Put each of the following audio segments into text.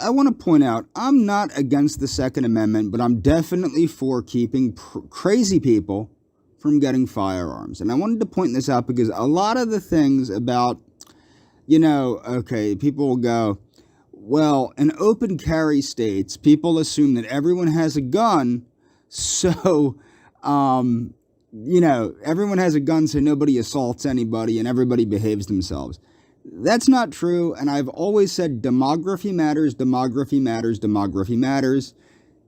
I want to point out, I'm not against the Second Amendment, but I'm definitely for keeping crazy people from getting firearms. And I wanted to point this out because a lot of the things about, okay, people will go, well, in open carry states, people assume that everyone has a gun, so, everyone has a gun so nobody assaults anybody and everybody behaves themselves. That's not true, and I've always said demography matters, demography matters, demography matters.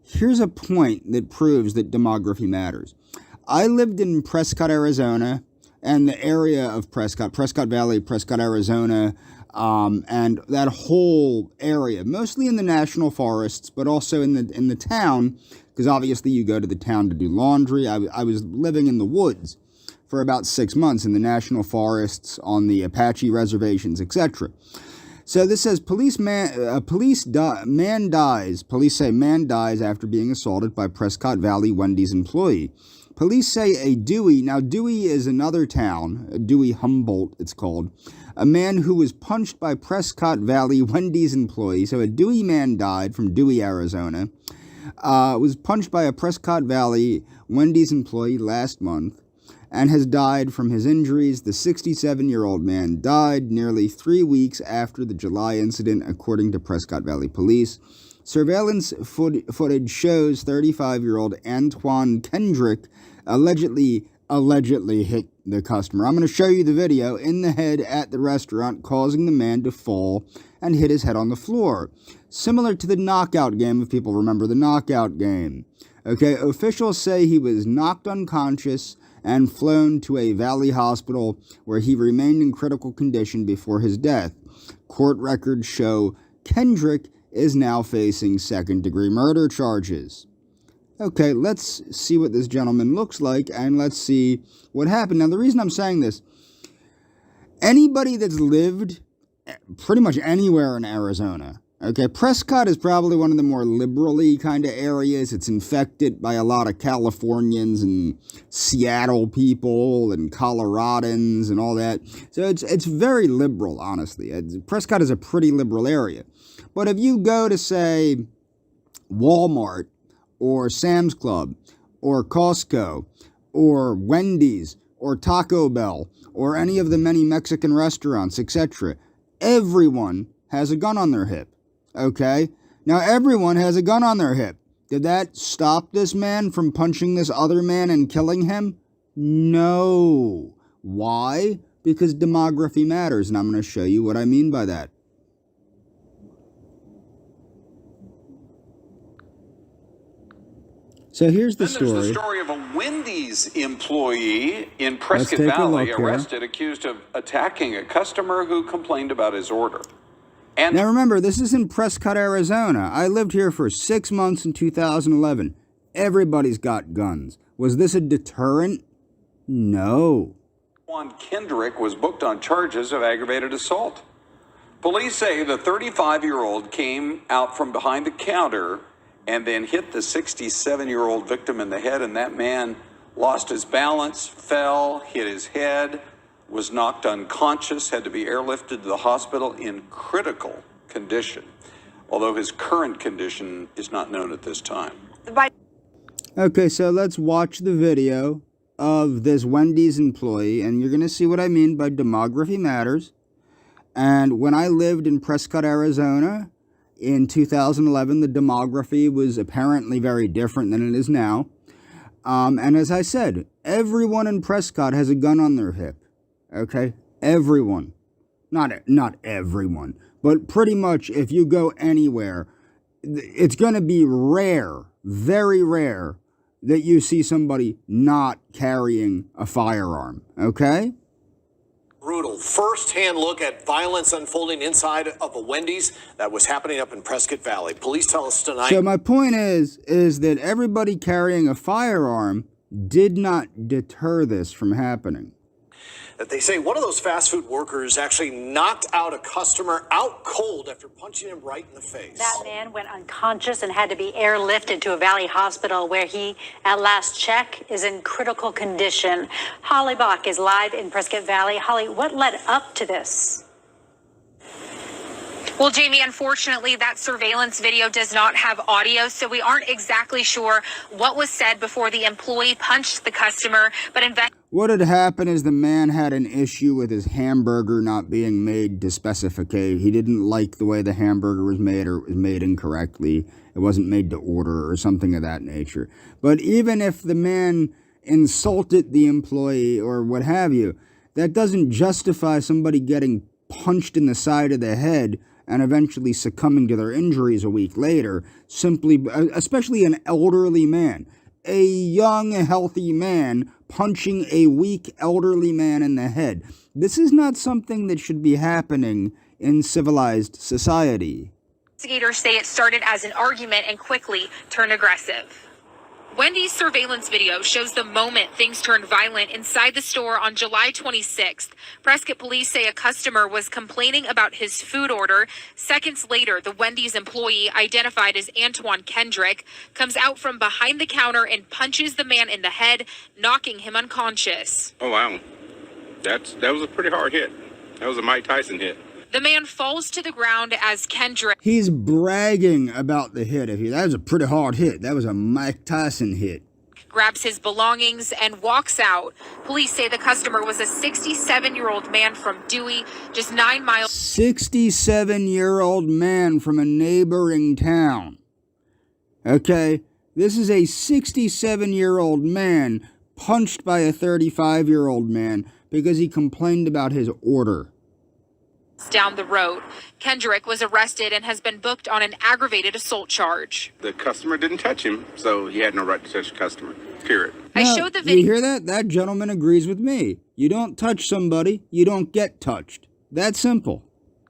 Here's a point that proves that demography matters. I lived in Prescott, Arizona, and the area of Prescott Valley, Prescott, Arizona, and that whole area, mostly in the national forests, but also in the town, because obviously you go to the town to do laundry. I was living in the woods for about 6 months in the national forests, on the Apache reservations, etc. So this says, man dies. Police say man dies after being assaulted by Prescott Valley Wendy's employee. Police say a Dewey, now Dewey is another town, Dewey Humboldt it's called, a man who was punched by Prescott Valley Wendy's employee, so a Dewey man died from Dewey, Arizona, was punched by a Prescott Valley Wendy's employee last month, and has died from his injuries. The 67-year-old man died nearly 3 weeks after the July incident, according to Prescott Valley Police. Surveillance footage shows 35-year-old Antoine Kendrick allegedly hit the customer. I'm going to show you the video in the head at the restaurant, causing the man to fall and hit his head on the floor. Similar to the knockout game, if people remember the knockout game. Okay, officials say he was knocked unconscious and flown to a Valley hospital where he remained in critical condition before his death. Court records show Kendrick is now facing second-degree murder charges. Okay, let's see what this gentleman looks like, and let's see what happened. Now, the reason I'm saying this, anybody that's lived pretty much anywhere in Arizona, okay, Prescott is probably one of the more liberally kind of areas. It's infected by a lot of Californians and Seattle people and Coloradans and all that. So it's very liberal, honestly. Prescott is a pretty liberal area. But if you go to, say, Walmart or Sam's Club or Costco or Wendy's or Taco Bell or any of the many Mexican restaurants, etc., everyone has a gun on their hip. Okay? Now, everyone has a gun on their hip. Did that stop this man from punching this other man and killing him? No. Why? Because demography matters, and I'm going to show you what I mean by that. So here's the story. There's the story of a Wendy's employee in Prescott Valley arrested, accused of attacking a customer who complained about his order. And now remember, this is in Prescott, Arizona. I lived here for 6 months in 2011. Everybody's got guns. Was this a deterrent? No. Juan Kendrick was booked on charges of aggravated assault. Police say the 35-year-old came out from behind the counter and then hit the 67-year-old victim in the head, and that man lost his balance, fell, hit his head, was knocked unconscious, had to be airlifted to the hospital in critical condition, although his current condition is not known at this time. Okay, so let's watch the video of this Wendy's employee, and you're going to see what I mean by demography matters. And when I lived in Prescott, Arizona, in 2011, the demography was apparently very different than it is now. And as I said, everyone in Prescott has a gun on their hip. Okay? Everyone. Not everyone. But pretty much if you go anywhere, it's going to be rare, very rare, that you see somebody not carrying a firearm. Okay? Brutal first-hand look at violence unfolding inside of a Wendy's that was happening up in Prescott Valley. Police tell us tonight. So my point is that everybody carrying a firearm did not deter this from happening. That they say one of those fast food workers actually knocked out a customer out cold after punching him right in the face. That man went unconscious and had to be airlifted to a Valley hospital where he, at last check, is in critical condition. Holly Bach is live in Prescott Valley. Holly, what led up to this? Well, Jamie, unfortunately, that surveillance video does not have audio, so we aren't exactly sure what was said before the employee punched the customer, but What had happened is the man had an issue with his hamburger not being made to specification. He didn't like the way the hamburger was made, or it was made incorrectly. It wasn't made to order or something of that nature. But even if the man insulted the employee or what have you, that doesn't justify somebody getting punched in the side of the head and eventually succumbing to their injuries a week later, simply, especially an elderly man. A young, healthy man punching a weak, elderly man in the head. This is not something that should be happening in civilized society. investigators say it started as an argument and quickly turned aggressive. Wendy's surveillance video shows the moment things turned violent inside the store on July 26th. Prescott police say a customer was complaining about his food order. Seconds later, the Wendy's employee, identified as Antoine Kendrick, comes out from behind the counter and punches the man in the head, knocking him unconscious. Oh, wow. That was a pretty hard hit. That was a Mike Tyson hit. The man falls to the ground as Kendrick. He's bragging about the hit. That was a pretty hard hit. That was a Mike Tyson hit. Grabs his belongings and walks out. Police say the customer was a 67-year-old man from Dewey, just 9 miles. 67-year-old man from a neighboring town. Okay, this is a 67-year-old man punched by a 35-year-old man because he complained about his order. Down the road, Kendrick was arrested and has been booked on an aggravated assault charge. The customer didn't touch him, so he had no right to touch the customer, period. I showed the video. You hear that? That gentleman agrees with me. You don't touch somebody, you don't get touched. That's simple.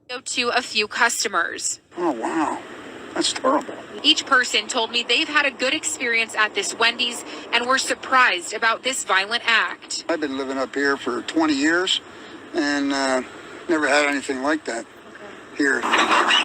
To a few customers. Oh, wow. That's terrible. Each person told me they've had a good experience at this Wendy's and were surprised about this violent act. I've been living up here for 20 years and never had anything like that here.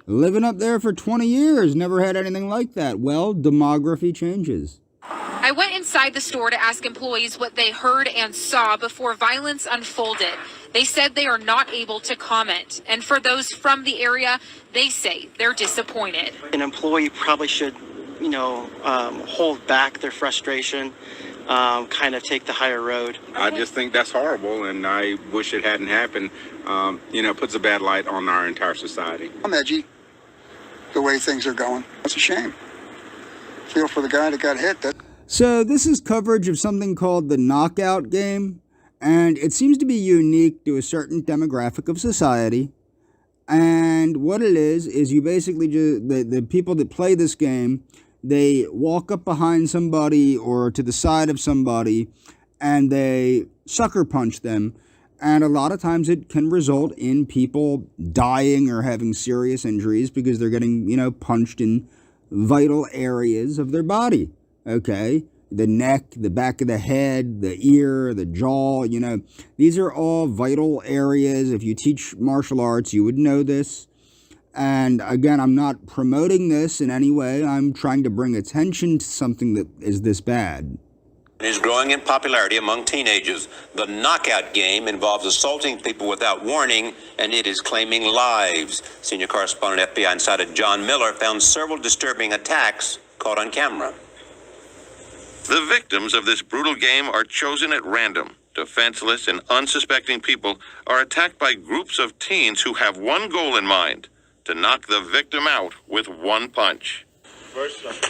Living up there for 20 years, never had anything like that. Well, demography changes. I went inside the store to ask employees what they heard and saw before violence unfolded. They said they are not able to comment. And for those from the area, they say they're disappointed. An employee probably should, hold back their frustration, kind of take the higher road. I just think that's horrible, and I wish it hadn't happened. Puts a bad light on our entire society. I'm edgy, the way things are going. That's a shame. Feel for the guy that got hit. So this is coverage of something called the knockout game, and it seems to be unique to a certain demographic of society. And what it is you basically just, the people that play this game, they walk up behind somebody or to the side of somebody and they sucker punch them. And a lot of times it can result in people dying or having serious injuries because they're getting, punched in vital areas of their body. Okay? The neck, the back of the head, the ear, the jaw, these are all vital areas. If you teach martial arts, you would know this. And again, I'm not promoting this in any way. I'm trying to bring attention to something that is this bad. Is growing in popularity among teenagers. The knockout game involves assaulting people without warning, and it is claiming lives. Senior correspondent FBI Insider John Miller found several disturbing attacks caught on camera. The victims of this brutal game are chosen at random. Defenseless and unsuspecting people are attacked by groups of teens who have one goal in mind: to knock the victim out with one punch.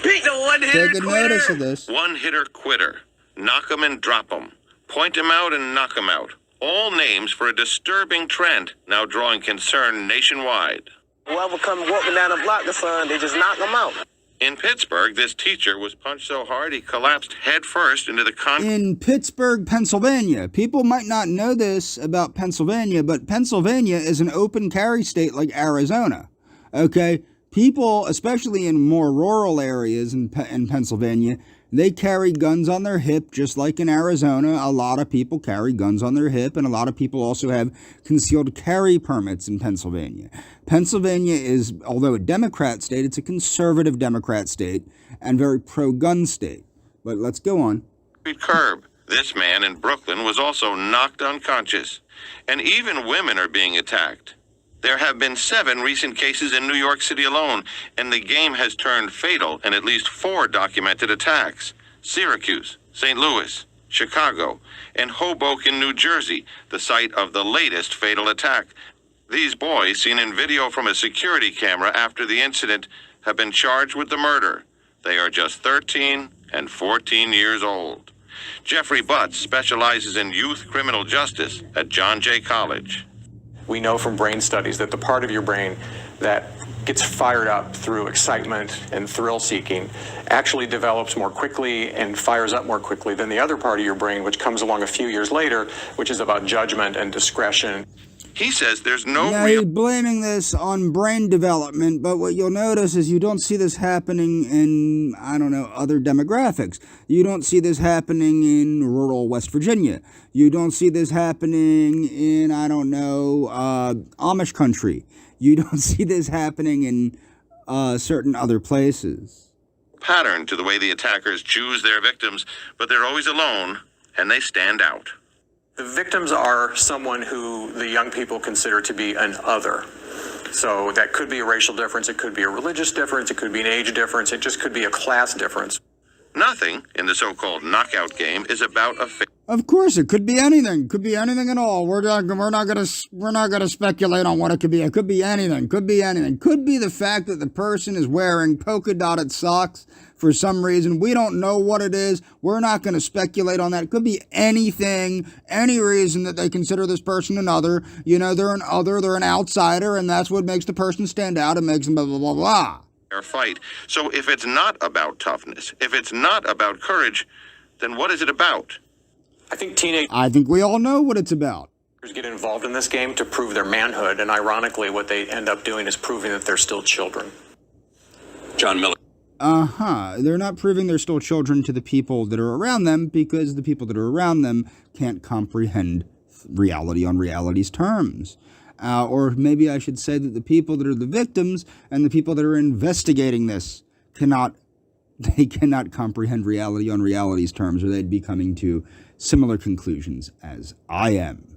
Take a notice of this. One-hitter quitter. Knock 'em and drop 'em. Point 'em out and knock 'em out. All names for a disturbing trend now drawing concern nationwide. Whoever come walking down the block, they just knock them out. In Pittsburgh, this teacher was punched so hard he collapsed headfirst into the In Pittsburgh, Pennsylvania. People might not know this about Pennsylvania, but Pennsylvania is an open carry state like Arizona. Okay? People, especially in more rural areas in Pennsylvania, they carry guns on their hip, just like in Arizona. A lot of people carry guns on their hip, and a lot of people also have concealed carry permits in Pennsylvania. Pennsylvania is, although a Democrat state, it's a conservative Democrat state and very pro-gun state. But let's go on. curb. This man in Brooklyn was also knocked unconscious. And even women are being attacked. There have been 7 recent cases in New York City alone, and the game has turned fatal in at least 4 documented attacks. Syracuse, St. Louis, Chicago, and Hoboken, New Jersey, the site of the latest fatal attack. These boys, seen in video from a security camera after the incident, have been charged with the murder. They are just 13 and 14 years old. Jeffrey Butts specializes in youth criminal justice at John Jay College. We know from brain studies that the part of your brain that gets fired up through excitement and thrill seeking actually develops more quickly and fires up more quickly than the other part of your brain, which comes along a few years later, which is about judgment and discretion. He says there's no Now, real... he's blaming this on brain development, but what you'll notice is you don't see this happening in, I don't know, other demographics. You don't see this happening in rural West Virginia. You don't see this happening in, I don't know, Amish country. You don't see this happening in certain other places. pattern to the way the attackers choose their victims, but they're always alone, and they stand out. The victims are someone who the young people consider to be an other. So that could be a racial difference, it could be a religious difference, it could be an age difference, it just could be a class difference. Nothing in the so-called knockout game is about a Of course, it could be anything. Could be anything at all. We're not gonna speculate on what it could be. It could be anything. Could be anything. Could be the fact that the person is wearing polka dotted socks for some reason. We don't know what it is. We're not going to speculate on that. It could be anything, any reason that they consider this person an other. You know, they're an other, they're an outsider, and that's what makes the person stand out and makes them blah blah blah blah. fight. So if it's not about toughness, if it's not about courage, then what is it about? I think teenagers I think we all know what it's about. get involved in this game to prove their manhood, and ironically, what they end up doing is proving that they're still children. John Miller. They're not proving they're still children to the people that are around them because the people that are around them can't comprehend reality on reality's terms. Or maybe I should say that the people that are the victims and the people that are investigating this cannot comprehend reality on reality's terms, or they'd be coming to similar conclusions as I am.